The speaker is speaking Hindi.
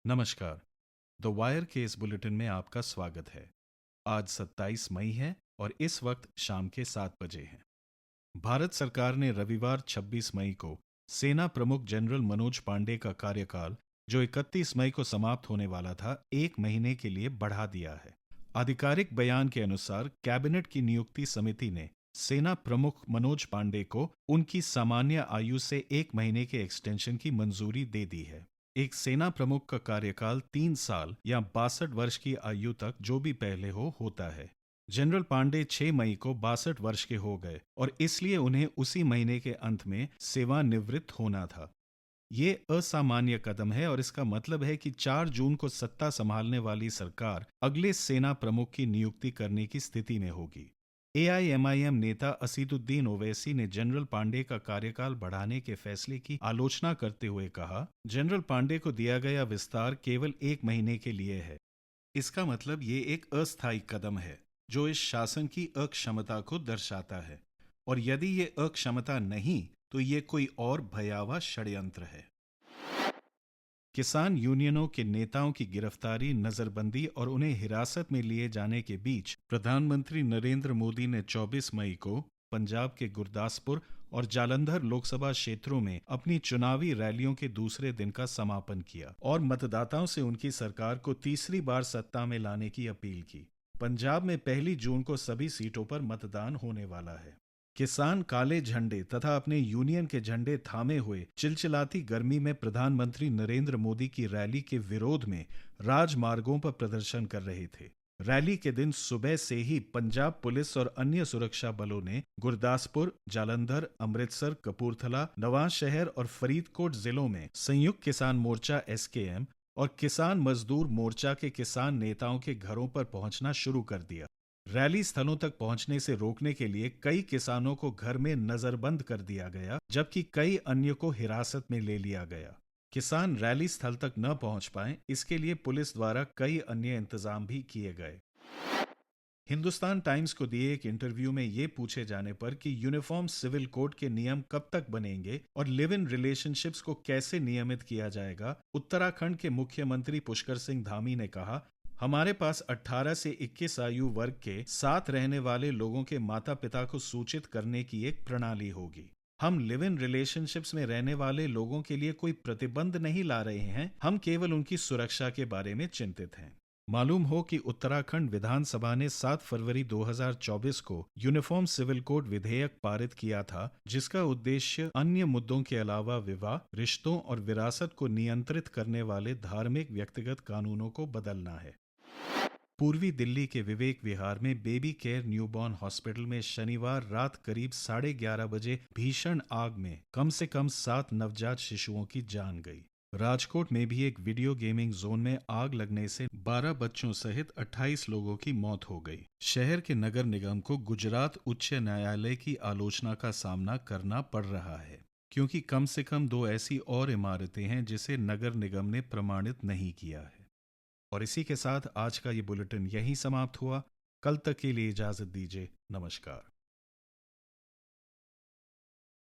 नमस्कार। द वायर के इस बुलेटिन में आपका स्वागत है। आज 27 मई है और इस वक्त शाम के 7 बजे हैं। भारत सरकार ने रविवार 26 मई को सेना प्रमुख जनरल मनोज पांडे का कार्यकाल, जो 31 मई को समाप्त होने वाला था, 1 महीने के लिए बढ़ा दिया है। आधिकारिक बयान के अनुसार कैबिनेट की नियुक्ति समिति ने सेना प्रमुख मनोज पांडे को उनकी सामान्य आयु से 1 महीने के एक्सटेंशन की मंजूरी दे दी है। एक सेना प्रमुख का कार्यकाल 3 साल या 62 वर्ष की आयु तक, जो भी पहले हो, होता है। जनरल पांडे 6 मई को 62 वर्ष के हो गए और इसलिए उन्हें उसी महीने के अंत में सेवानिवृत्त होना था। ये असामान्य कदम है और इसका मतलब है कि 4 जून को सत्ता संभालने वाली सरकार अगले सेना प्रमुख की नियुक्ति करने की स्थिति में होगी। एआईएमआईएम नेता असदुद्दीन ओवैसी ने जनरल पांडे का कार्यकाल बढ़ाने के फैसले की आलोचना करते हुए कहा, जनरल पांडे को दिया गया विस्तार केवल 1 महीने के लिए है। इसका मतलब ये एक अस्थायी कदम है जो इस शासन की अक्षमता को दर्शाता है, और यदि ये अक्षमता नहीं तो ये कोई और भयावह षड्यंत्र है। किसान यूनियनों के नेताओं की गिरफ्तारी, नजरबंदी और उन्हें हिरासत में लिए जाने के बीच प्रधानमंत्री नरेंद्र मोदी ने 24 मई को पंजाब के गुरदासपुर और जालंधर लोकसभा क्षेत्रों में अपनी चुनावी रैलियों के दूसरे दिन का समापन किया और मतदाताओं से उनकी सरकार को तीसरी बार सत्ता में लाने की अपील की। पंजाब में 1 जून को सभी सीटों पर मतदान होने वाला है। किसान काले झंडे तथा अपने यूनियन के झंडे थामे हुए चिलचिलाती गर्मी में प्रधानमंत्री नरेंद्र मोदी की रैली के विरोध में राजमार्गों पर प्रदर्शन कर रहे थे। रैली के दिन सुबह से ही पंजाब पुलिस और अन्य सुरक्षा बलों ने गुरदासपुर, जालंधर, अमृतसर, कपूरथला, नवांशहर और फरीदकोट जिलों में संयुक्त किसान मोर्चा एसकेएम और किसान मजदूर मोर्चा के किसान नेताओं के घरों पर पहुंचना शुरू कर दिया। रैली स्थलों तक पहुंचने से रोकने के लिए कई किसानों को घर में नजरबंद कर दिया गया, जबकि कई अन्य को हिरासत में ले लिया गया। किसान रैली स्थल तक न पहुंच पाए, इसके लिए पुलिस द्वारा कई अन्य इंतजाम भी किए गए। हिंदुस्तान टाइम्स को दिए एक इंटरव्यू में ये पूछे जाने पर कि यूनिफॉर्म सिविल कोड के नियम कब तक बनेंगे और लिव इन रिलेशनशिप्स को कैसे नियमित किया जाएगा, उत्तराखंड के मुख्यमंत्री पुष्कर सिंह धामी ने कहा, हमारे पास 18 से 21 आयु वर्ग के साथ रहने वाले लोगों के माता पिता को सूचित करने की एक प्रणाली होगी। हम लिव इन रिलेशनशिप्स में रहने वाले लोगों के लिए कोई प्रतिबंध नहीं ला रहे हैं, हम केवल उनकी सुरक्षा के बारे में चिंतित हैं। मालूम हो कि उत्तराखंड विधानसभा ने 7 फरवरी 2024 को यूनिफॉर्म सिविल कोड विधेयक पारित किया था, जिसका उद्देश्य अन्य मुद्दों के अलावा विवाह, रिश्तों और विरासत को नियंत्रित करने वाले धार्मिक व्यक्तिगत कानूनों को बदलना है। पूर्वी दिल्ली के विवेक विहार में बेबी केयर न्यूबॉर्न हॉस्पिटल में शनिवार रात करीब 11:30 बजे भीषण आग में कम से कम 7 नवजात शिशुओं की जान गई। राजकोट में भी एक वीडियो गेमिंग जोन में आग लगने से 12 बच्चों सहित 28 लोगों की मौत हो गई। शहर के नगर निगम को गुजरात उच्च न्यायालय की आलोचना का सामना करना पड़ रहा है, क्योंकि कम से कम 2 ऐसी और इमारतें हैं जिसे नगर निगम ने प्रमाणित नहीं किया है। और इसी के साथ आज का ये बुलेटिन यहीं समाप्त हुआ। कल तक के लिए इजाजत दीजिए। नमस्कार।